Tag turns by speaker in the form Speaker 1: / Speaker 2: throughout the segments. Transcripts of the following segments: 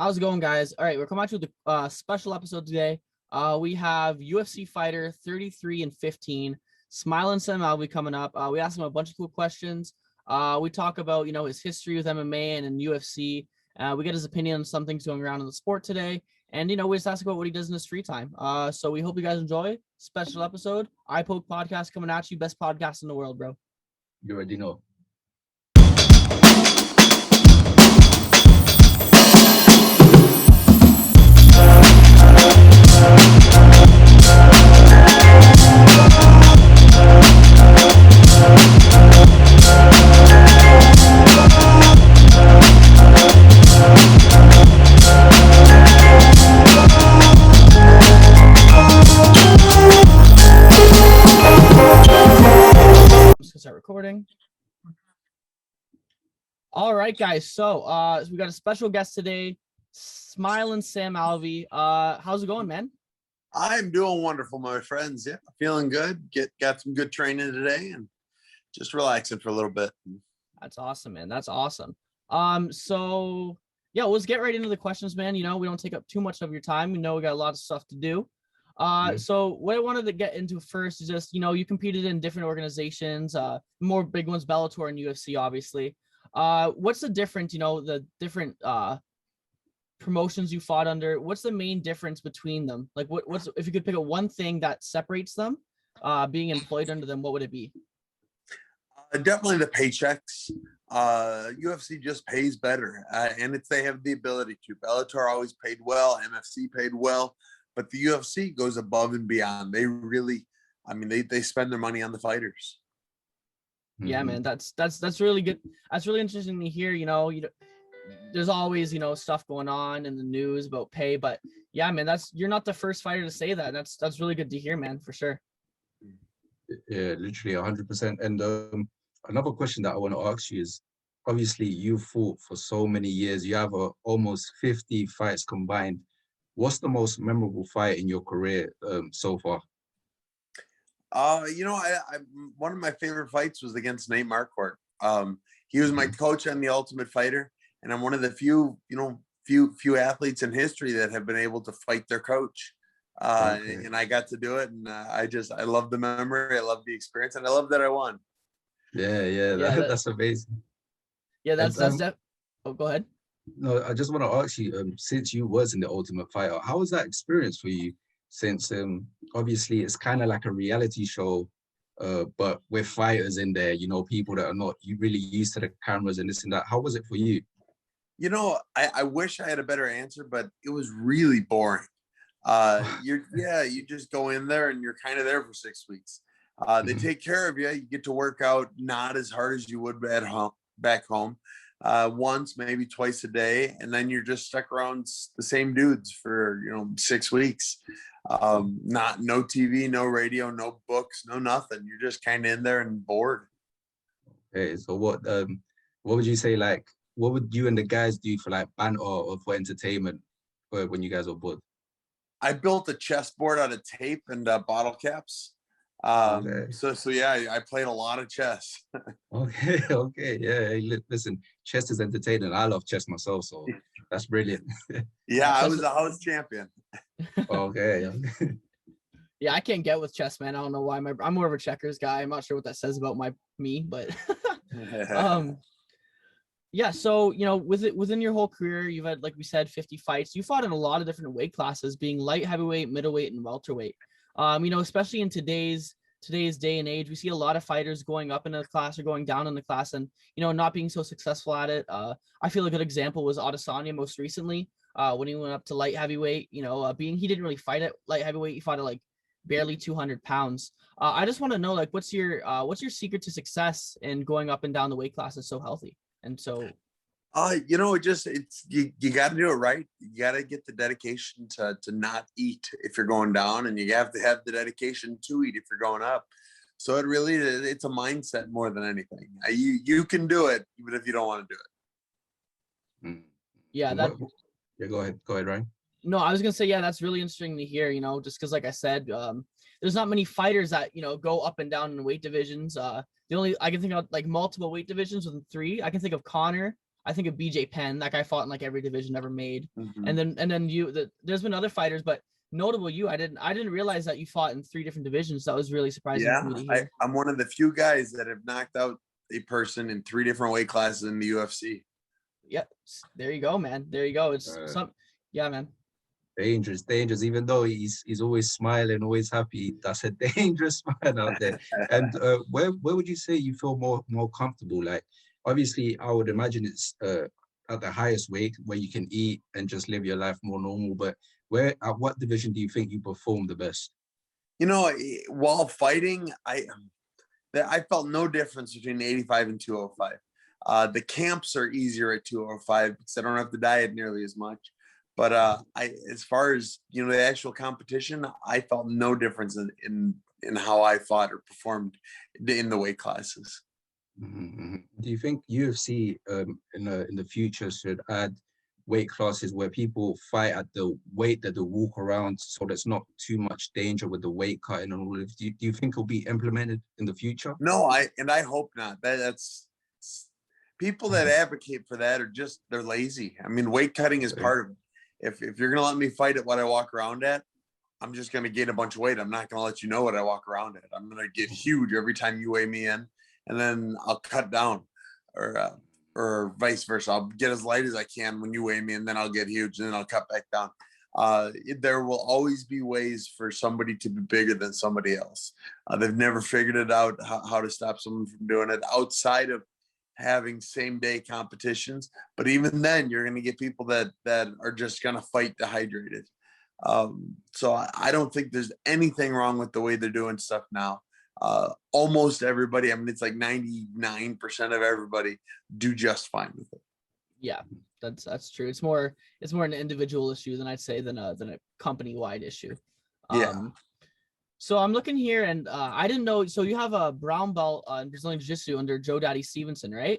Speaker 1: How's it going, guys? All right, we're coming out with a special episode today. We have UFC fighter 33 and 15, Smiling Sam Alvey coming up. We asked him a bunch of cool questions. We talk about, his history with MMA and in UFC. We get his opinion on some things going around in the sport today. And, we just ask about what he does in his free time. So we hope you guys enjoy. Special episode. iPoke podcast coming at you. Best podcast in the world, bro.
Speaker 2: You already know.
Speaker 1: Start recording. All right, guys. So we got a special guest today, Smiling Sam Alvey. How's it going, man?
Speaker 3: I'm doing wonderful, my friends. Yeah, feeling good. Got some good training today and just relaxing for a little bit.
Speaker 1: That's awesome, man. That's awesome. So yeah, let's get right into the questions, man. We don't take up too much of your time. We know we got a lot of stuff to do. So what I wanted to get into first is just, you competed in different organizations, more big ones, Bellator and UFC, obviously. What's the difference, the different promotions you fought under? What's the main difference between them? Like, what's if you could pick up one thing that separates them, being employed under them, what would it be?
Speaker 3: Definitely the paychecks. UFC just pays better, and they have the ability to. Bellator always paid well. MFC paid well. But the UFC goes above and beyond. They really, they spend their money on the fighters.
Speaker 1: Yeah, man, that's really good. That's really interesting to hear. There's always stuff going on in the news about pay, but yeah, man, you're not the first fighter to say that. That's really good to hear, man, for sure.
Speaker 2: Yeah, literally 100%. And another question that I want to ask you is, obviously, you fought for so many years. You have almost 50 fights combined. What's the most memorable fight in your career so far?
Speaker 3: One of my favorite fights was against Nate Marquardt. He was my coach on The Ultimate Fighter, and I'm one of the few athletes in history that have been able to fight their coach. And I got to do it, and I love the memory, I love the experience, and I love that I won.
Speaker 2: Yeah, that's amazing.
Speaker 1: Yeah, oh, go ahead.
Speaker 2: No, I just want to ask you, since you was in The Ultimate Fighter, how was that experience for you? Since obviously it's kind of like a reality show, but with fighters in there, people that are not really used to the cameras and this and that. How was it for you?
Speaker 3: I wish I had a better answer, but it was really boring. You just go in there and you're kind of there for 6 weeks. They take care of you. You get to work out not as hard as you would at home, back home. Once, maybe twice a day, and then you're just stuck around the same dudes for 6 weeks. No TV, no radio, no books, no nothing. You're just kind of in there and bored.
Speaker 2: Okay, so what would you say, like, what would you and the guys do for like banter or for entertainment when you guys were bored?
Speaker 3: I built a chessboard out of tape and bottle caps. So yeah, I played a lot of chess.
Speaker 2: Okay, yeah. Listen, chess is entertaining. I love chess myself, so that's brilliant.
Speaker 3: Yeah, I was a house champion.
Speaker 2: Okay.
Speaker 1: Yeah, I can't get with chess, man. I don't know why. I'm more of a checkers guy. I'm not sure what that says about me, but yeah. So within your whole career, you've had, like we said, 50 fights. You fought in a lot of different weight classes, being light heavyweight, middleweight, and welterweight. Especially in today's day and age, we see a lot of fighters going up in a class or going down in the class and, not being so successful at it. I feel a good example was Adesanya most recently, when he went up to light heavyweight, he didn't really fight at light heavyweight. He fought at like barely 200 pounds. I just want to know, like, what's your secret to success in going up and down the weight classes so healthy? And so,
Speaker 3: you got to do it right. You got to get the dedication to not eat if you're going down, and you have to have the dedication to eat if you're going up. So it's a mindset more than anything. You can do it even if you don't want to do it.
Speaker 1: Yeah,
Speaker 2: go ahead, Ryan.
Speaker 1: No, I was gonna say, yeah, that's really interesting to hear. Just because, like I said, there's not many fighters that go up and down in weight divisions. I can think of like multiple weight divisions within 3. I can think of Connor, I think of BJ Penn. That guy fought in like every division ever made.
Speaker 3: Mhm.
Speaker 1: And then there's been other fighters, but notable you. I didn't realize that you fought in 3 different divisions. That was really surprising
Speaker 3: Yeah,
Speaker 1: for me to hear.
Speaker 3: I'm one of the few guys that have knocked out a person in 3 different weight classes in the UFC.
Speaker 1: Yeah, there you go, man. There you go. It's yeah, man.
Speaker 2: Dangerous. Even though he's always smiling, always happy, that's a dangerous man out there. And where would you say you feel more comfortable? Like, obviously, I would imagine it's at the highest weight where you can eat and just live your life more normal. But at what division do you think you perform the best?
Speaker 3: While fighting, I felt no difference between 85 and 205. The camps are easier at 205 because I don't have to diet nearly as much. But as far as the actual competition, I felt no difference in how I fought or performed in the weight classes.
Speaker 2: Mm-hmm. Do you think UFC in the future should add weight classes where people fight at the weight that they walk around, so there's not too much danger with the weight cutting and all of? Do you think it'll be implemented in the future?
Speaker 3: No, I hope not. That's people that advocate for that they're lazy. I mean, weight cutting is part of it. If you're gonna let me fight at what I walk around at, I'm just gonna gain a bunch of weight. I'm not gonna let you know what I walk around at. I'm gonna get huge every time you weigh me in, and then I'll cut down, or vice versa. I'll get as light as I can when you weigh me, and then I'll get huge, and then I'll cut back down. There will always be ways for somebody to be bigger than somebody else. They've never figured it out how to stop someone from doing it outside of having same day competitions. But even then, you're going to get people that are just going to fight dehydrated. So I don't think there's anything wrong with the way they're doing stuff now. Almost everybody, I mean, it's like 99% of everybody do just fine with it.
Speaker 1: Yeah, that's true. It's more an individual issue than I'd say than a company wide issue.
Speaker 3: Yeah.
Speaker 1: So I'm looking here, and I didn't know. So you have a brown belt in Brazilian Jiu-Jitsu under Joe Daddy Stevenson, right?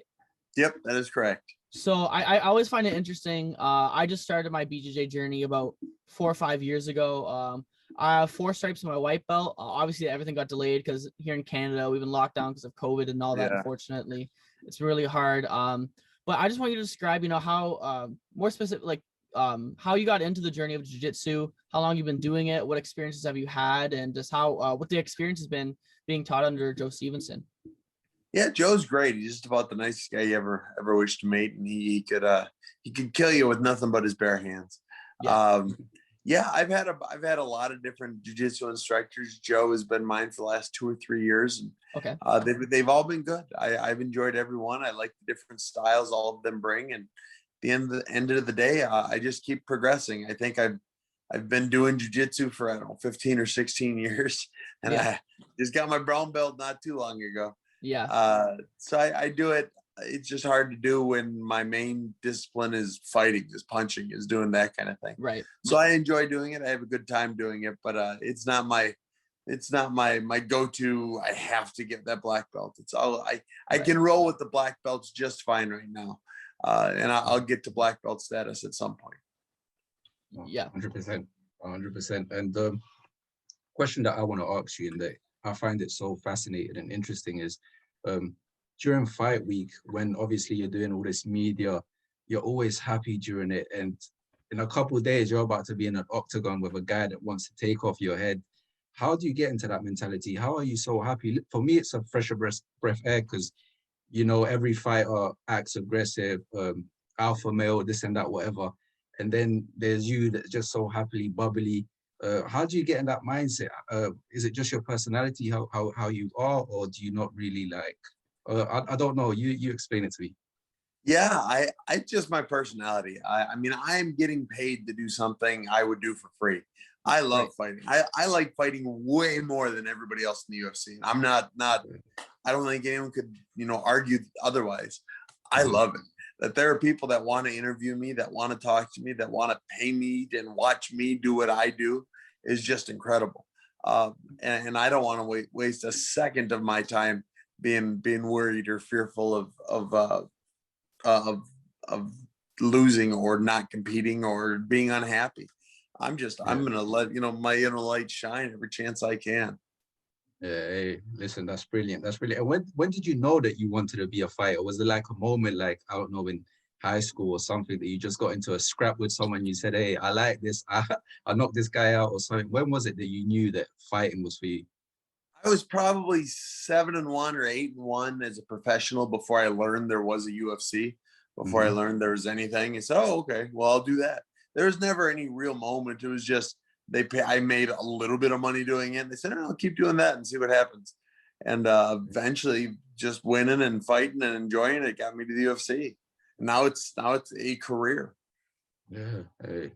Speaker 3: Yep, that is correct.
Speaker 1: So I always find it interesting. I just started my BJJ journey about 4 or 5 years ago. I have 4 stripes in my white belt. Obviously, everything got delayed because here in Canada we've been locked down because of COVID and all that.
Speaker 3: Yeah.
Speaker 1: Unfortunately, it's really hard. But I just want you to describe, how more specific, like how you got into the journey of jiu-jitsu, how long you've been doing it, what experiences have you had, and just how what the experience has been being taught under Joe Stevenson.
Speaker 3: Yeah, Joe's great. He's just about the nicest guy you ever wish to meet, and he could kill you with nothing but his bare hands. Yeah. I've had a lot of different jiu-jitsu instructors. Joe has been mine for the last 2 or 3 years, and
Speaker 1: okay,
Speaker 3: they've all been good. I've enjoyed every one. I like the different styles all of them bring, and at the end of the day, I just keep progressing. I think I've been doing jiu-jitsu for 15 or 16 years, and I just got my brown belt not too long ago.
Speaker 1: Yeah.
Speaker 3: So I do it. It's just hard to do when my main discipline is fighting, is punching, is doing that kind of thing.
Speaker 1: Right.
Speaker 3: So I enjoy doing it. I have a good time doing it, but it's not my go-to. I have to get that black belt. It's all I can roll with the black belts just fine right now. And I'll get to black belt status at some point.
Speaker 1: Yeah.
Speaker 2: 100%. And the question that I want to ask you, and that I find it so fascinating and interesting, is during fight week, when obviously you're doing all this media, you're always happy during it. And in a couple of days, you're about to be in an octagon with a guy that wants to take off your head. How do you get into that mentality? How are you so happy? For me, it's a fresher breath air because, every fighter acts aggressive, alpha male, this and that, whatever. And then there's you that's just so happily bubbly. How do you get in that mindset? Is it just your personality, how you are, or do you not really like? I don't know. You explain it to me.
Speaker 3: Yeah, I just my personality. I mean, I'm getting paid to do something I would do for free. I love fighting. I like fighting way more than everybody else in the UFC. I'm not. I don't think anyone could argue otherwise. I love it. That there are people that want to interview me, that want to talk to me, that want to pay me and watch me do what I do is just incredible. And I don't want to waste a second of my time being worried or fearful of losing or not competing or being unhappy. I'm going to let my inner light shine every chance I can.
Speaker 2: Yeah, hey, listen, that's brilliant. And when did you know that you wanted to be a fighter? Was it like a moment, like, I don't know, in high school or something that you just got into a scrap with someone, you said, hey, I like this, I knocked this guy out or something? When was it that you knew that fighting was for you?
Speaker 3: I was probably 7-1 or 8-1 as a professional before I learned there was a UFC, before I learned there was anything. And so, oh, okay, well, I'll do that. There was never any real moment. It was just I made a little bit of money doing it. They said, oh, I'll keep doing that and see what happens. And eventually just winning and fighting and enjoying it got me to the UFC. And now it's a career.
Speaker 2: Yeah. Hey.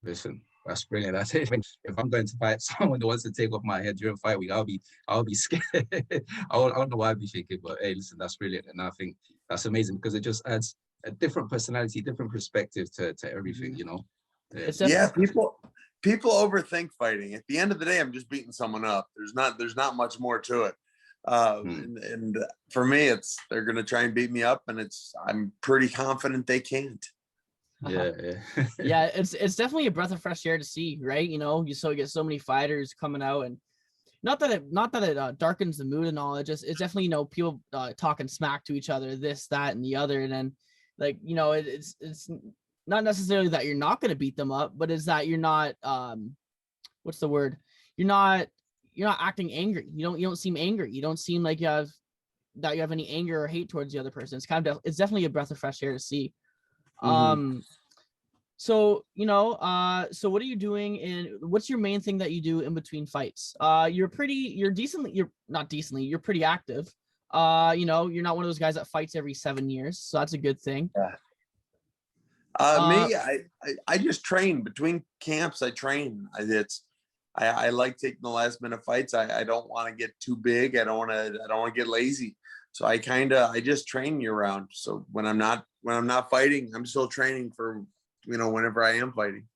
Speaker 2: Listen, that's brilliant. That's it. If I'm going to fight someone that wants to take off my head during fight week, I'll be scared. I don't know why I'd be shaking, but hey, listen, that's brilliant. And I think that's amazing because it just adds a different personality, different perspective to everything, you know?
Speaker 3: Yeah, people overthink fighting. At the end of the day, I'm just beating someone up. There's not much more to it. And for me, they're going to try and beat me up, and I'm pretty confident they can't.
Speaker 2: Yeah.
Speaker 1: Yeah, it's definitely a breath of fresh air to see, right? You know, you get so many fighters coming out, and not that it darkens the mood and all. It's definitely, you know, people talking smack to each other, this, that, and the other, and then like, you know, it's not necessarily that you're not going to beat them up, but it's that you're not what's the word? You're not acting angry. You don't seem angry. You don't seem like you have any anger or hate towards the other person. It's definitely a breath of fresh air to see. So, you know, so what are you doing what's your main thing that you do in between fights? You're pretty active. You know, you're not one of those guys that fights every 7 years. So that's a good thing.
Speaker 3: Me, I just train between camps. I train. I like taking the last minute fights. I don't want to get too big. I don't want to get lazy. So I just train year round. So when I'm not fighting, I'm still training for, you know, whenever I am fighting.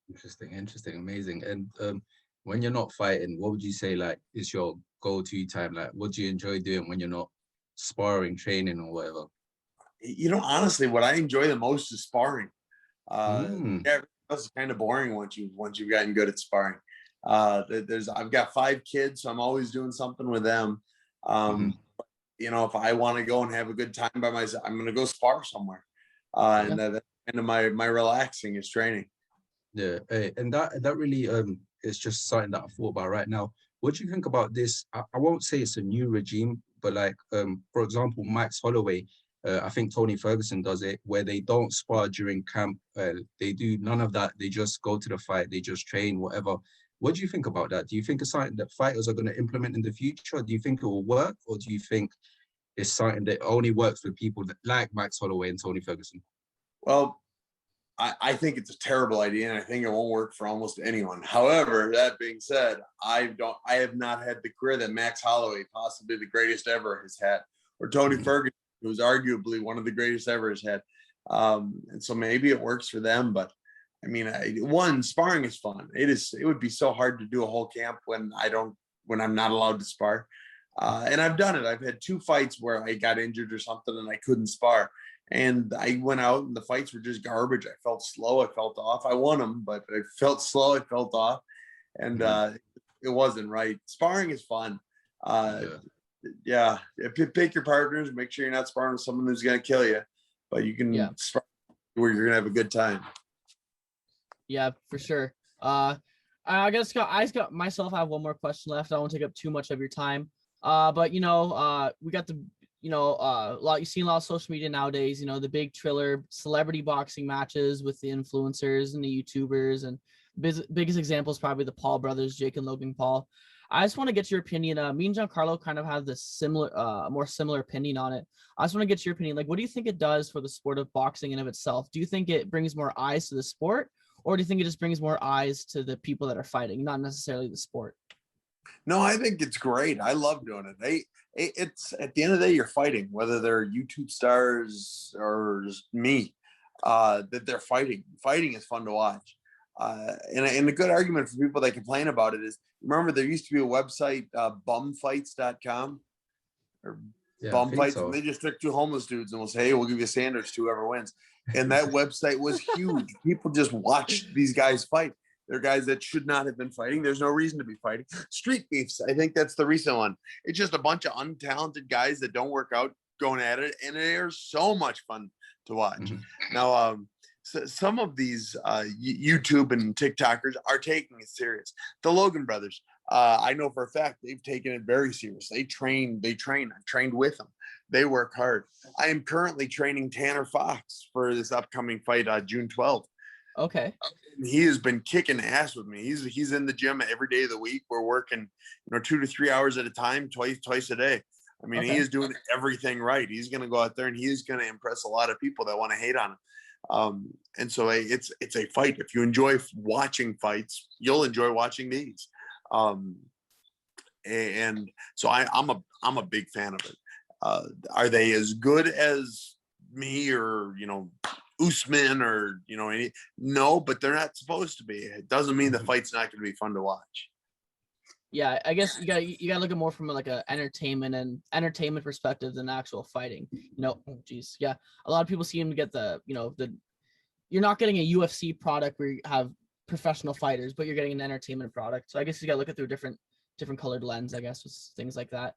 Speaker 2: Interesting, amazing. And when you're not fighting, what would you say like is your go-to time? Like, what do you enjoy doing when you're not sparring, training, or whatever?
Speaker 3: You know, honestly, what I enjoy the most is sparring. Yeah, it's kind of boring once you've gotten good at sparring. I've got 5 kids, so I'm always doing something with them. You know, if I want to go and have a good time by myself, I'm going to go spar somewhere. And that's kind of my relaxing is training.
Speaker 2: Yeah, and that really is just something that I thought about right now. What do you think about this? I won't say it's a new regime, but like for example, Max Holloway. I think Tony Ferguson does it where they don't spar during camp. They do none of that. They just go to the fight. They just train, whatever. What do you think about that? Do you think it's something that fighters are going to implement in the future? Do you think it will work? Or do you think it's something that only works for people that like Max Holloway and Tony Ferguson?
Speaker 3: Well, I think it's a terrible idea, and I think it won't work for almost anyone. However, that being said, I have not had the career that Max Holloway, possibly the greatest ever, has had, or Tony Ferguson, who's arguably one of the greatest ever, has had. And so maybe it works for them, but I mean, sparring is fun. It would be so hard to do a whole camp when I'm not allowed to spar. And I've done it. I've had 2 fights where I got injured or something and I couldn't spar. And I went out and the fights were just garbage. I felt slow. I felt off. I won them, but I felt slow. I felt off. And it wasn't right. Sparring is fun. Yeah. Pick your partners. Make sure you're not sparring with someone who's going to kill you. But you can spar where you're going to have a good time.
Speaker 1: Yeah, for sure. I got myself. I have one more question left. I won't take up too much of your time. But you know, we got the, you know, a lot. You see a lot of social media nowadays. You know, the big Triller celebrity boxing matches with the influencers and the YouTubers, and biggest example is probably the Paul brothers, Jake and Logan Paul. I just want to get your opinion. Me and Giancarlo kind of have this more similar opinion on it. I just want to get your opinion. Like, what do you think it does for the sport of boxing in of itself? Do you think it brings more eyes to the sport, or do you think it just brings more eyes to the people that are fighting, not necessarily the sport?
Speaker 3: No, I think it's great. I love doing it. It's at the end of the day, you're fighting, whether they're YouTube stars or me, that they're fighting. Fighting is fun to watch. And a good argument for people that complain about it is, remember there used to be a website, bumfights.com or bum fights, so. And they just took 2 homeless dudes and will say, hey, we'll give you a sandwich to whoever wins. And that website was huge. People just watched these guys fight. They're guys that should not have been fighting. There's no reason to be fighting. Street beefs, I think that's the recent one. It's just a bunch of untalented guys that don't work out going at it, and they're so much fun to watch.
Speaker 2: Mm-hmm.
Speaker 3: Now, so some of these YouTube and TikTokers are taking it serious. The Logan brothers, I know for a fact they've taken it very serious. They train. I've trained with them. They work hard. I am currently training Tanner Fox for this upcoming fight, June 12th.
Speaker 1: Okay.
Speaker 3: He has been kicking ass with me. He's in the gym every day of the week. We're working, 2 to 3 hours at a time, twice a day. I mean,
Speaker 1: Okay.
Speaker 3: He is doing everything right. He's going to go out there and he's going to impress a lot of people that want to hate on him. And so it's a fight. If you enjoy watching fights, you'll enjoy watching these. And so I'm a big fan of it. Are they as good as me or, Usman or, no, but they're not supposed to be. It doesn't mean the fight's not going to be fun to watch.
Speaker 1: Yeah, I guess you gotta look at more from like a entertainment perspective than actual fighting. Oh geez, yeah. A lot of people seem to get you're not getting a UFC product where you have professional fighters, but you're getting an entertainment product. So I guess you gotta look at through different colored lens, I guess, with things like that.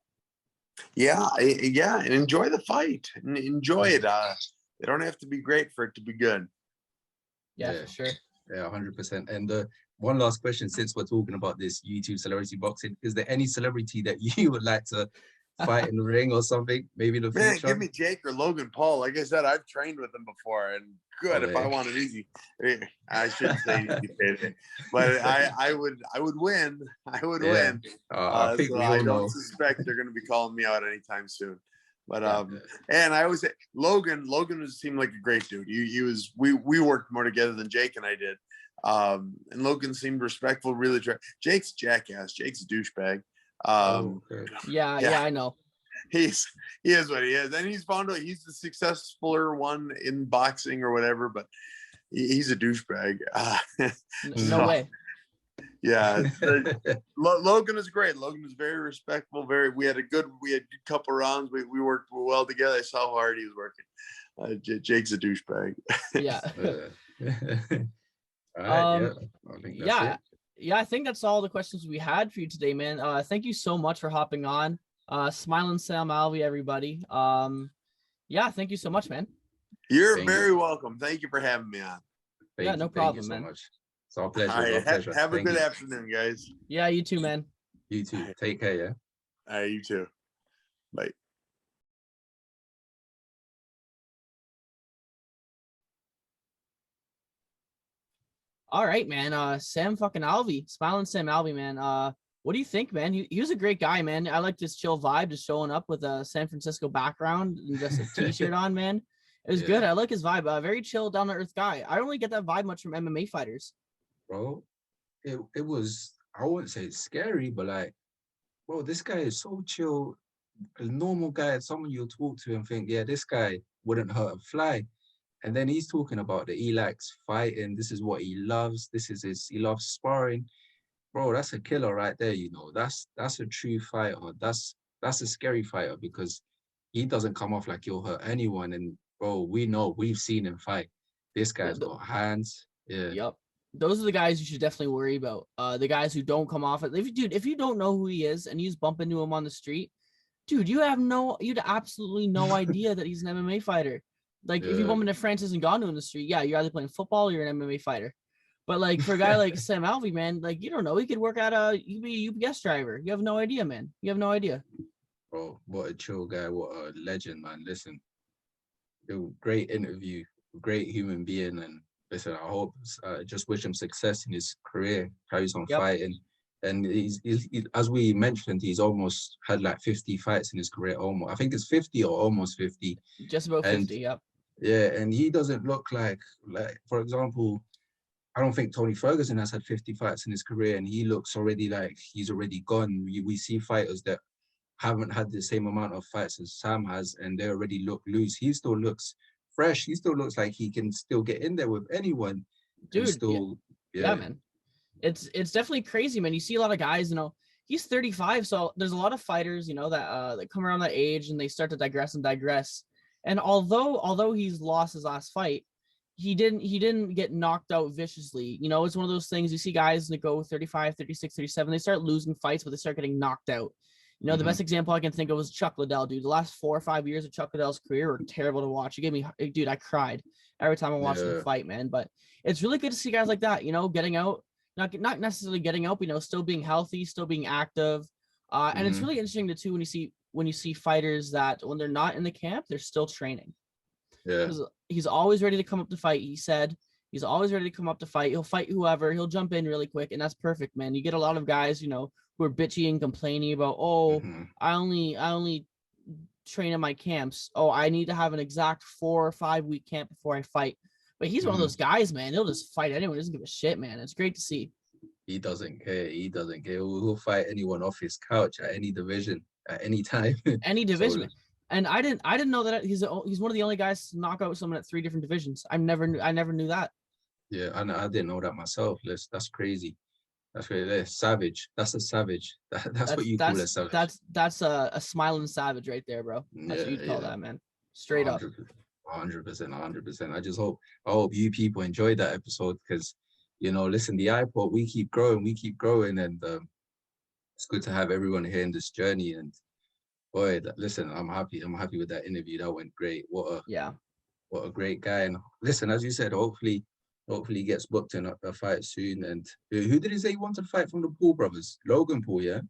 Speaker 3: Yeah, and enjoy the fight and enjoy it. They don't have to be great for it to be good.
Speaker 1: Yeah, for sure.
Speaker 2: Yeah, 100%. And one last question, since we're talking about this YouTube celebrity boxing, is there any celebrity that you would like to fight in the ring or something? Maybe in the future?
Speaker 3: Man, give me Jake or Logan Paul. Like I said, I've trained with them before, and good. If I wanted easy, I shouldn't say easy, but I would win. I would win.
Speaker 2: I think
Speaker 3: so I don't suspect they're going to be calling me out anytime soon. But and I always say Logan seemed like a great dude. We worked more together than Jake and I did. And Logan seemed respectful, really. Jake's jackass. Jake's a douchebag.
Speaker 1: Yeah, I know.
Speaker 3: He is what he is, and he's the successfuler one in boxing or whatever. But he's a douchebag.
Speaker 1: No way.
Speaker 3: Yeah, Logan is great. Logan is very respectful. We had a good couple rounds. We worked well together. I saw how hard he was working. Jake's a douchebag.
Speaker 1: Yeah.
Speaker 2: All right, I think that's it.
Speaker 1: I think that's all the questions we had for you today, man. Thank you so much for hopping on. Smiling Sam Alvey, everybody. Thank you so much, man.
Speaker 3: You're very welcome. Thank you for having me on.
Speaker 1: No problem,
Speaker 2: so
Speaker 1: man.
Speaker 2: Much. It's our pleasure.
Speaker 3: All right, have a good afternoon, guys.
Speaker 1: Yeah, you too, man.
Speaker 2: You too. Take care, yeah?
Speaker 3: All right, you too. Bye.
Speaker 1: All right, man. Sam fucking Alvey. Smiling Sam Alvey, man. What do you think, man? He was a great guy, man. I like this chill vibe, just showing up with a San Francisco background and just a t-shirt on, man. It was good. I like his vibe. Very chill, down-to-earth guy. I don't really get that vibe much from MMA fighters.
Speaker 2: Bro, it was, I wouldn't say it's scary, but like, bro, this guy is so chill. A normal guy, someone you'll talk to and think, yeah, this guy wouldn't hurt a fly. And then he's talking about that he likes fighting. This is what he loves. He loves sparring. Bro, that's a killer right there, That's a true fighter. That's a scary fighter because he doesn't come off like he'll hurt anyone. And bro, we've seen him fight. This guy's got hands. Yeah.
Speaker 1: Yep. Those are the guys you should definitely worry about. The guys who don't come off it. If you don't know who he is and you just bump into him on the street, dude, you'd absolutely no idea that he's an MMA fighter. Like if you bump into Francis Ngannou in the street, yeah, you're either playing football or you're an MMA fighter. But like for a guy like Sam Alvey, man, like you don't know, he could work at he could be a UPS driver. You have no idea, man. You have no idea.
Speaker 2: Bro, what a chill guy, what a legend, man. Listen, great interview, great human being, and listen, I hope just wish him success in his career, carries on fighting. And he's as we mentioned, he's almost had like 50 fights in his career. Almost, I think it's 50 or almost 50.
Speaker 1: Just about 50, yep.
Speaker 2: Yeah, and he doesn't look like for example, I don't think Tony Ferguson has had 50 fights in his career, and he looks already like he's already gone. We see fighters that haven't had the same amount of fights as Sam has, and they already look loose. He still looks fresh. He still looks like he can still get in there with anyone.
Speaker 1: Dude, yeah, man. It's definitely crazy, man. You see a lot of guys, he's 35, so there's a lot of fighters, that come around that age and they start to digress. And although he's lost his last fight, he didn't get knocked out viciously. You know, it's one of those things you see guys that go 35, 36, 37, they start losing fights, but they start getting knocked out. You know, the best example I can think of was Chuck Liddell, dude. The last 4 or 5 years of Chuck Liddell's career were terrible to watch. It gave me, dude, I cried every time I watched him fight, man. But it's really good to see guys like that, you know, getting out, not necessarily getting out, but, you know, still being healthy, still being active. And it's really interesting to too when you see fighters that when they're not in the camp, they're still training.
Speaker 2: Yeah.
Speaker 1: He's always ready to come up to fight. He said he's always ready to come up to fight. He'll fight whoever. He'll jump in really quick, and that's perfect, man. You get a lot of guys, you know, who are bitchy and complaining about, I only train in my camps. Oh, I need to have an exact 4 or 5 week camp before I fight. But he's one of those guys, man. He'll just fight anyone. He doesn't give a shit, man. It's great to see.
Speaker 2: He doesn't care. He doesn't care. He'll fight anyone off his couch at any division, at any time.
Speaker 1: Any division. And I didn't know that he's one of the only guys to knock out someone at 3 different divisions. I never knew that.
Speaker 2: Yeah, I didn't know that myself. That's crazy. That's really savage. That's a savage. That's what you call a savage.
Speaker 1: That's a smiling savage right there, bro. That's what you'd call that, man. Straight 100%,
Speaker 2: up. 100%. I hope you people enjoyed that episode because, you know, listen, the iPod, we keep growing, and it's good to have everyone here in this journey. And boy, listen, I'm happy with that interview. That went great. What a great guy. And listen, as you said, hopefully he gets booked in a fight soon. And who did he say he wanted to fight from the Paul brothers? Logan Paul, yeah?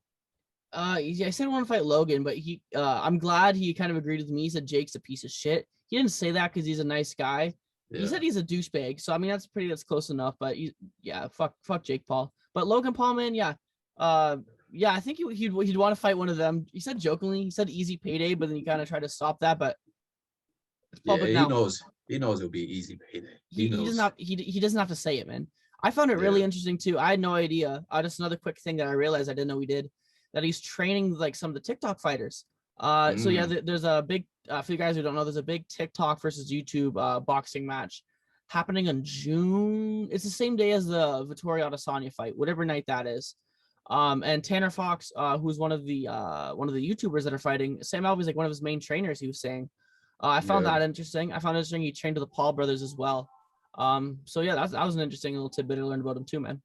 Speaker 1: I said I want to fight Logan, but I'm glad he kind of agreed with me. He said Jake's a piece of shit. He didn't say that because he's a nice guy. Yeah. He said he's a douchebag. So I mean that's close enough. But fuck Jake Paul. But Logan Paul, man, I think he'd want to fight one of them. He said jokingly, he said easy payday, but then he kind of tried to stop that. But it's public now.
Speaker 2: He knows it'll be easy payday. He
Speaker 1: doesn't have to say it, man. I found it really interesting too. I had no idea. Just another quick thing that I realized I didn't know he did, that he's training like some of the TikTok fighters. So yeah, there's a big for you guys who don't know, there's a big TikTok versus YouTube boxing match happening in June. It's the same day as the Vittorio Adesanya fight, whatever night that is. And Tanner Fox, who's one of the YouTubers that are fighting, Sam Alvey is like one of his main trainers. He was saying, I found that interesting. I found it interesting he trained to the Paul brothers as well. So yeah, that was an interesting little tidbit I learned about him too, man.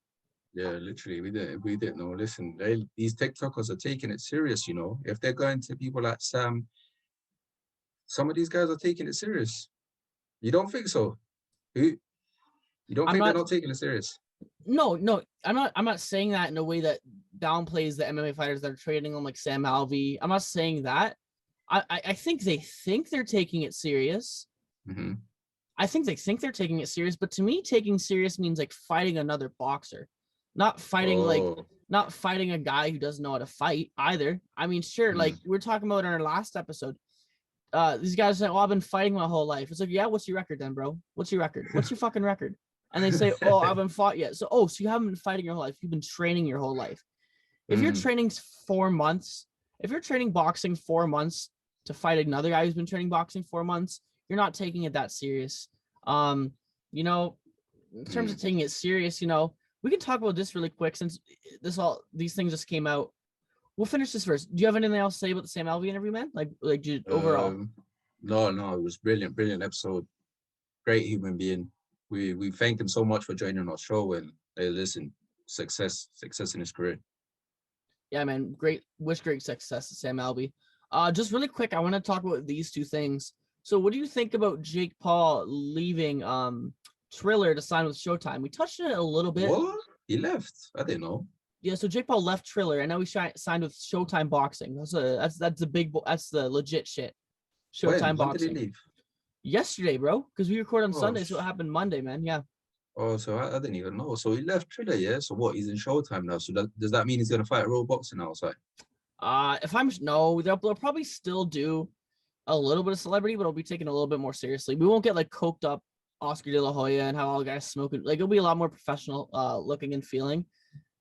Speaker 2: Yeah, literally, we didn't know. Listen, these TikTokers are taking it serious, you know. If they're going to people like Sam, some of these guys are taking it serious. You don't think so? You don't think they're not taking it serious?
Speaker 1: No, I'm not saying that in a way that downplays the MMA fighters that are training on like Sam Alvey. I'm not saying that. I think they think they're taking it serious. I think they think they're taking it serious, but to me, taking serious means like fighting another boxer, not fighting not fighting a guy who doesn't know how to fight either. I mean, sure, like we were talking about in our last episode. These guys say, "Oh, I've been fighting my whole life." It's like, yeah, what's your record then, bro? What's your record? What's your fucking record? And they say, "Oh, I haven't fought yet." So you haven't been fighting your whole life. You've been training your whole life. If you're training 4 months, if you're training boxing 4 months to fight another guy who's been training boxing 4 months, you're not taking it that serious. You know, in terms of taking it serious, you know, we can talk about this really quick since these things just came out. We'll finish this first. Do you have anything else to say about the Sam Alvey interview, man? Like overall?
Speaker 2: No, it was brilliant episode. Great human being. We thank him so much for joining our show, and listen, success in his career.
Speaker 1: Yeah, man, wish great success to Sam Alvey. Just really quick, I want to talk about these 2 things. So what do you think about Jake Paul leaving Triller to sign with Showtime? We touched on it a little bit.
Speaker 2: What? He left? I didn't know.
Speaker 1: Yeah, so Jake Paul left Triller, and now he signed with Showtime Boxing. That's the legit shit. Showtime Boxing.
Speaker 2: When did he leave?
Speaker 1: Yesterday, bro, because we record on Sunday, so it happened Monday, man. Yeah.
Speaker 2: Oh, so I didn't even know. So he left Triller, yeah? So what, he's in Showtime now? So does that mean he's going to fight real boxing outside? They'll probably still do a little bit of celebrity, but it'll be taken a little bit more seriously. We won't get like coked up Oscar De La Hoya and have all the guys smoking. Like it'll be a lot more professional looking and feeling.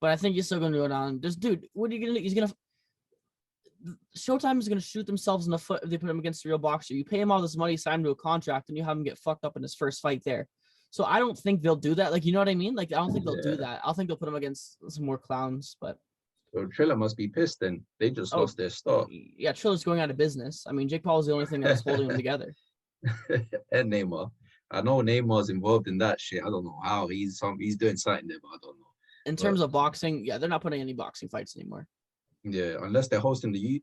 Speaker 2: But I think he's still gonna do it on. Just dude, what are you gonna do? Showtime is gonna shoot themselves in the foot if they put him against a real boxer. You pay him all this money, sign him to a contract, and you have him get fucked up in his first fight there. So I don't think they'll do that. Like, you know what I mean? Like, I don't think they'll do that. I think they'll put him against some more clowns, but. So Triller must be pissed then. They just lost their stock.
Speaker 1: Yeah, Triller's going out of business. I mean, Jake Paul is the only thing that's holding them together.
Speaker 2: And Neymar. I know Neymar's involved in that shit. I don't know how he's doing something there, but I don't know.
Speaker 1: In terms of boxing, yeah, they're not putting any boxing fights anymore.
Speaker 2: Yeah, unless they're hosting these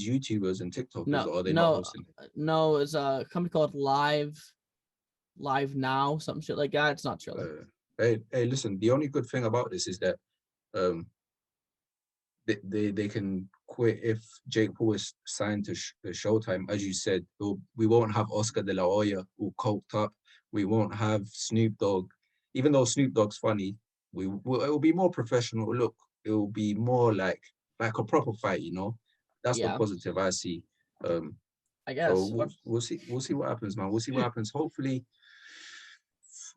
Speaker 2: YouTubers and TikTokers, or are they not hosting?
Speaker 1: No, it's a company called Live Now, some shit like that. It's not true.
Speaker 2: Hey, listen. The only good thing about this is that they can quit if Jake Paul is signed to Showtime. As you said, we won't have Oscar De La Hoya all coked up. We won't have Snoop Dogg, even though Snoop Dogg's funny. It will be more professional. Look, it will be more like a proper fight. You know, that's the positive I see.
Speaker 1: I guess.
Speaker 2: So we'll see what happens, man. We'll see what happens. Hopefully.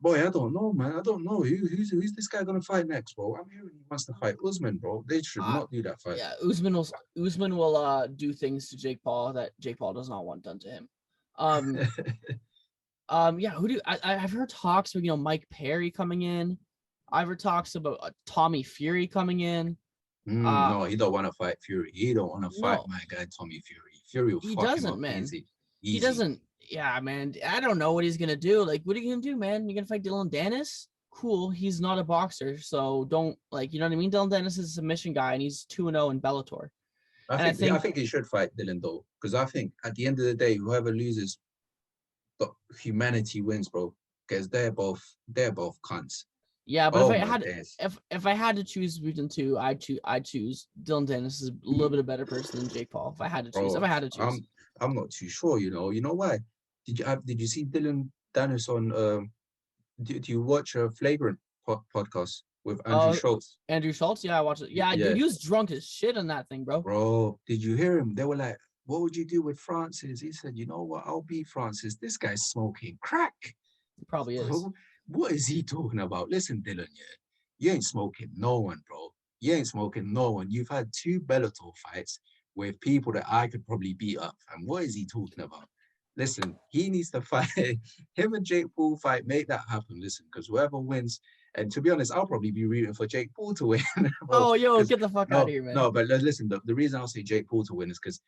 Speaker 2: Boy, I don't know, man. I don't know who's this guy gonna fight next, bro. I'm hearing he wants to fight Usman, bro. They should not do that fight.
Speaker 1: Yeah, Usman will do things to Jake Paul that Jake Paul does not want done to him. Yeah. I've heard talks of Mike Perry coming in. I've heard talks about Tommy Fury coming in.
Speaker 2: No, he don't want to fight Fury. He don't want to fight my guy Tommy Fury. Fury will fuck him up, man. Easy.
Speaker 1: He doesn't. Yeah, man. I don't know what he's gonna do. Like, what are you gonna do, man? You're gonna fight Dylan Dennis? Cool. He's not a boxer, so don't you know what I mean? Dylan Dennis is a submission guy, and he's 2-0 in Bellator.
Speaker 2: I think he should fight Dylan though, because I think at the end of the day, whoever loses, but humanity wins, bro. Because they're both cunts.
Speaker 1: Yeah, but if I had to choose between two, I'd choose Dylan Dennis is a little bit a better person than Jake Paul. If I had to choose,
Speaker 2: I'm not too sure. You know why? Did you see Dylan Dennis on? Do you watch a Flagrant podcast with Andrew Schultz?
Speaker 1: Andrew Schultz, yeah, I watched it. Yeah, dude, he was drunk as shit on that thing, bro.
Speaker 2: Bro, did you hear him? They were like, "What would you do with Francis?" He said, "You know what? I'll beat Francis. This guy's smoking crack."
Speaker 1: He probably is.
Speaker 2: What is he talking about? Listen, Dylan, you ain't smoking no one, bro. You ain't smoking no one. You've had 2 Bellator fights with people that I could probably beat up. And what is he talking about? Listen, he needs to fight. Him and Jake Paul fight, make that happen. Listen, because whoever wins, and to be honest, I'll probably be rooting for Jake Paul to win.
Speaker 1: Oh, get the fuck out of here, man.
Speaker 2: No, but listen, the reason I'll say Jake Paul to win is because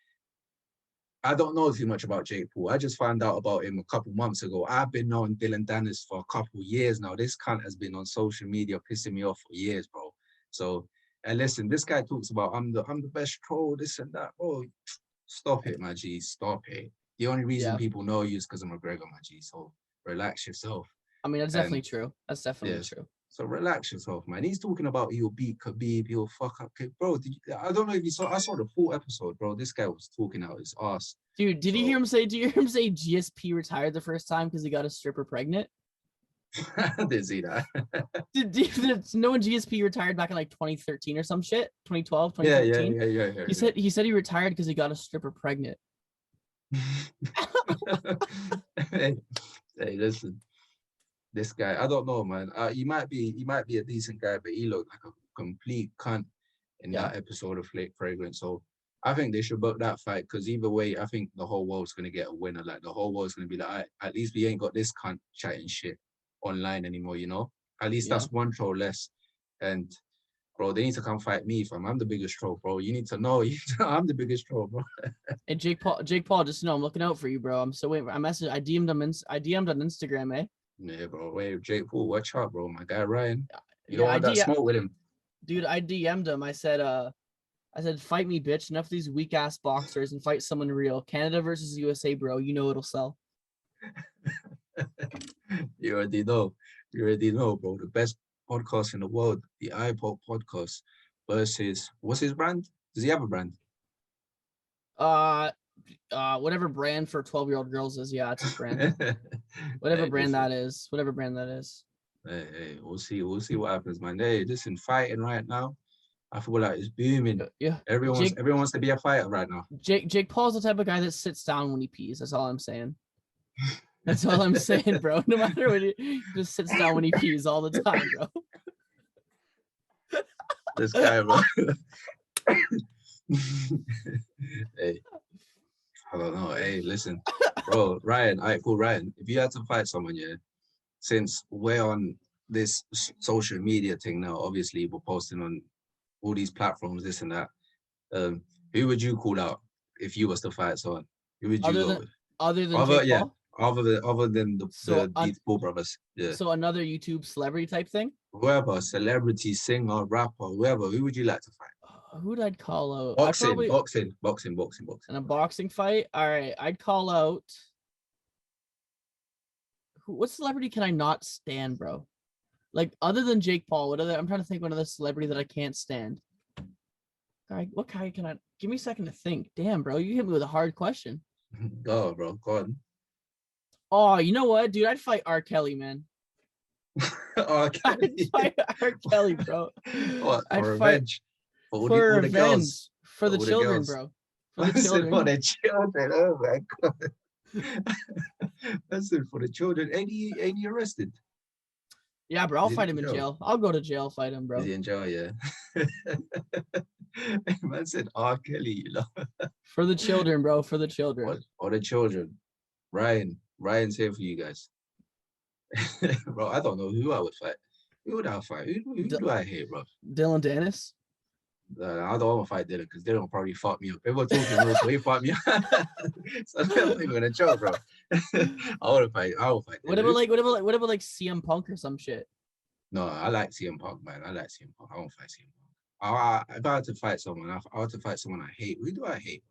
Speaker 2: I don't know too much about Jake Paul. I just found out about him a couple months ago. I've been knowing Dylan Dennis for a couple years now. This cunt has been on social media pissing me off for years, bro. So, and listen, this guy talks about I'm the best troll, this and that. Bro, stop it, my G. Stop it. The only reason people know you is because I'm McGregor, my G. So relax yourself.
Speaker 1: I mean, that's definitely true. That's definitely true.
Speaker 2: So relax yourself, man. He's talking about he'll beat Khabib, he'll fuck up Khabib. Bro, I don't know if you saw. I saw the full episode, bro. This guy was talking out his ass.
Speaker 1: Dude, did you hear him say? Do you hear him say GSP retired the first time because he got a stripper pregnant?
Speaker 2: I didn't see that.
Speaker 1: Did no one GSP retired back in like 2013 or some shit? 2012, 2013?
Speaker 2: Yeah.
Speaker 1: He said he retired because he got a stripper pregnant.
Speaker 2: Hey, listen. This guy, I don't know, man. He might be a decent guy, but he looked like a complete cunt in that episode of Fragrance. So I think they should book that fight because either way, I think the whole world's gonna get a winner. Like the whole world's gonna be like, at least we ain't got this cunt chatting shit online anymore, you know? At least that's one troll less. And bro, they need to come fight me, fam. I'm the biggest troll, bro. You need to know, I'm the biggest troll, bro.
Speaker 1: And Jake Paul, just know I'm looking out for you, bro. I'm so waiting. I DM'd him. I DM'd on Instagram, eh?
Speaker 2: Yeah, bro. Wait, Jake Paul, watch out, bro. My guy Ryan. You don't want that smoke with him.
Speaker 1: Dude, I DM'd him. I said, fight me, bitch. Enough of these weak ass boxers and fight someone real. Canada versus USA, bro. You know it'll sell.
Speaker 2: You already know. Bro. The best podcast in the world, the iPod podcast versus what's his brand? Does he have a brand?
Speaker 1: Whatever brand for 12-year-old girls is, it's his brand. Whatever brand that is.
Speaker 2: Hey, we'll see what happens, man. Hey, listen, fighting right now, I feel like it's booming.
Speaker 1: Yeah.
Speaker 2: Everyone wants to be a fighter right now.
Speaker 1: Jake Paul's the type of guy that sits down when he pees. That's all I'm saying. That's all I'm saying, bro. No matter what, he just sits down when he pees all the time, bro.
Speaker 2: This guy, bro. Hey, I don't know. Hey, listen, bro, Ryan. All right, cool, Ryan. If you had to fight someone, since we're on this social media thing now, obviously we're posting on all these platforms, this and that. Who would you call out if you was to fight someone? Who would you go with?
Speaker 1: Other than Jake Paul?
Speaker 2: Other than
Speaker 1: So,
Speaker 2: these four brothers. Yeah.
Speaker 1: so another YouTube celebrity type thing.
Speaker 2: Whoever, celebrity, singer, rapper, whoever, who would you like to fight?
Speaker 1: Who'd I'd call out?
Speaker 2: Boxing.
Speaker 1: In a boxing fight. All right, I'd call out. What celebrity can I not stand, bro? Like other than Jake Paul, I'm trying to think one other celebrity that I can't stand. All right, what guy can I? Give me a second to think. Damn, bro, you hit me with a hard question.
Speaker 2: Go, bro. Go on.
Speaker 1: Oh, you know what, dude? I'd fight R. Kelly, man.
Speaker 2: R. Kelly.
Speaker 1: I'd fight R. Kelly, bro.
Speaker 2: What?
Speaker 1: I'd
Speaker 2: For
Speaker 1: fight
Speaker 2: revenge. For
Speaker 1: for
Speaker 2: all the
Speaker 1: revenge
Speaker 2: girls.
Speaker 1: for the
Speaker 2: all the
Speaker 1: children,
Speaker 2: girls.
Speaker 1: bro.
Speaker 2: For the children. Oh my god. Listen, for the children. Ain't he arrested?
Speaker 1: Yeah, bro. I'll
Speaker 2: Is he
Speaker 1: fight
Speaker 2: in
Speaker 1: him in
Speaker 2: jail?
Speaker 1: jail. I'll go to jail, fight him, bro.
Speaker 2: Is he in jail? Yeah. Man said R. Kelly, you know.
Speaker 1: For the children, bro. For the children.
Speaker 2: Or the children. Ryan's here for you guys. Bro, I don't know who I would fight. Who would I fight? Who do I hate, bro?
Speaker 1: Dylan Dennis.
Speaker 2: I don't want to fight Dylan because Dylan will probably fuck me up. Everyone talking real quick, he fuck me up. So I'm not even gonna joke, bro. I will fight Dylan.
Speaker 1: What about like CM Punk or some shit?
Speaker 2: No, I like CM Punk, man. I like CM Punk. I won't fight CM Punk. If I had to fight someone, I had to fight someone I hate. Who do I hate?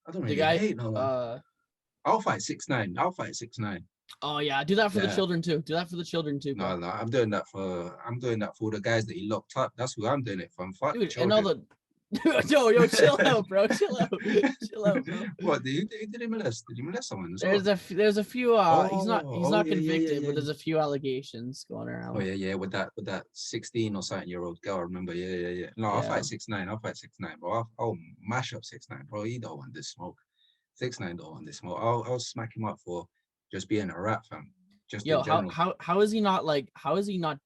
Speaker 2: I don't really hate no one. I'll fight 6ix9ine. I'll fight 6ix9ine.
Speaker 1: Oh yeah, do that for the children too. Do that for the children too, bro.
Speaker 2: No, I'm doing that for all the guys that he locked up. That's who I'm doing it for. Fuck
Speaker 1: Dude,
Speaker 2: children.
Speaker 1: and all the yo, chill out, bro. Chill out, bro.
Speaker 2: What did he molest? Did he molest someone?
Speaker 1: There's a few. He's not convicted, but there's a few allegations going around.
Speaker 2: Oh yeah, with that 16 or something year old girl. I remember. Yeah. No, I'll fight 6ix9ine. I'll fight 6ix9ine, bro. I'll mash up 6ix9ine, bro. He don't want this smoke. 6ix9ine don't want this smoke. I'll smack him up for just being a rat fam. Just
Speaker 1: yo,
Speaker 2: in general.
Speaker 1: how is he not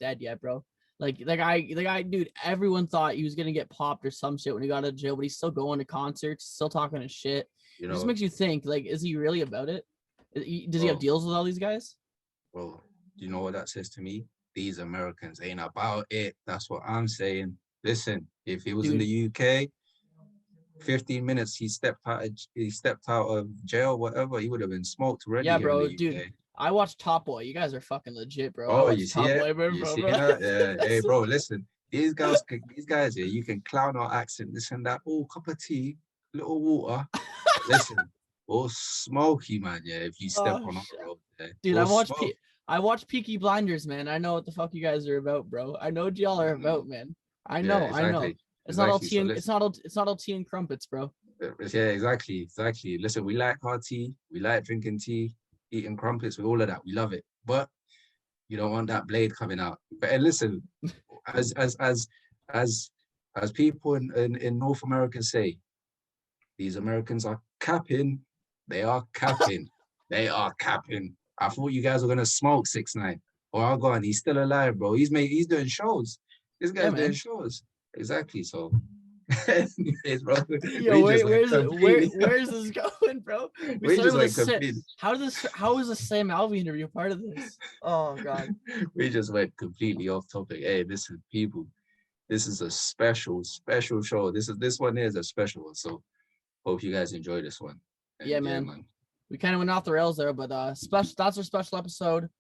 Speaker 1: dead yet, bro? Like the guy, dude, everyone thought he was gonna get popped or some shit when he got out of jail, but he's still going to concerts, still talking his shit. You know, it just makes you think, like, is he really about it? Does he have deals with all these guys?
Speaker 2: Well, do you know what that says to me? These Americans ain't about it. That's what I'm saying. Listen, if he was in the UK, 15 minutes he stepped out of jail, whatever, he would have been smoked already.
Speaker 1: Yeah, bro, dude. I watched Top Boy. You guys are fucking legit, bro.
Speaker 2: Oh, you see
Speaker 1: Top
Speaker 2: it?
Speaker 1: Boy, bro,
Speaker 2: You
Speaker 1: bro,
Speaker 2: see
Speaker 1: bro.
Speaker 2: that? Yeah. Hey, bro, listen. These guys here, you can clown our accent, this and that. Oh, cup of tea, little water. Listen, all smoky, man. Yeah, if you step on our road, yeah.
Speaker 1: Dude, I watched Peaky Blinders, man. I know what the fuck you guys are about, bro. I know what y'all are about, man. I know. It's not all tea and it's not all tea and crumpets, bro.
Speaker 2: Yeah, exactly. Listen, we like our tea. We like drinking tea, eating crumpets, with all of that. We love it, but you don't want that blade coming out. But listen, as people in North America say, these Americans are capping. They are capping. They are capping. I thought you guys were gonna smoke 6ix9ine. Oh, I'll go on. He's still alive, bro. He's doing shows. This guy's doing shows. Exactly. So. Anyways, bro.
Speaker 1: Yo, where's this going, bro? How is the Sam Alvey interview part of this? Oh god.
Speaker 2: We just went completely off topic. Hey, listen, people. This is a special show. This one is a special one. So hope you guys enjoy this one. And
Speaker 1: yeah, man. We kind of went off the rails there, but that's our special episode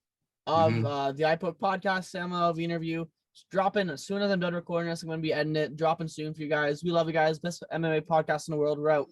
Speaker 1: of the iPoke podcast, Sam Alvey Interview. It's dropping as soon as I'm done recording this. I'm going to be editing it, dropping soon for you guys. We love you guys. Best MMA podcast in the world. We're out.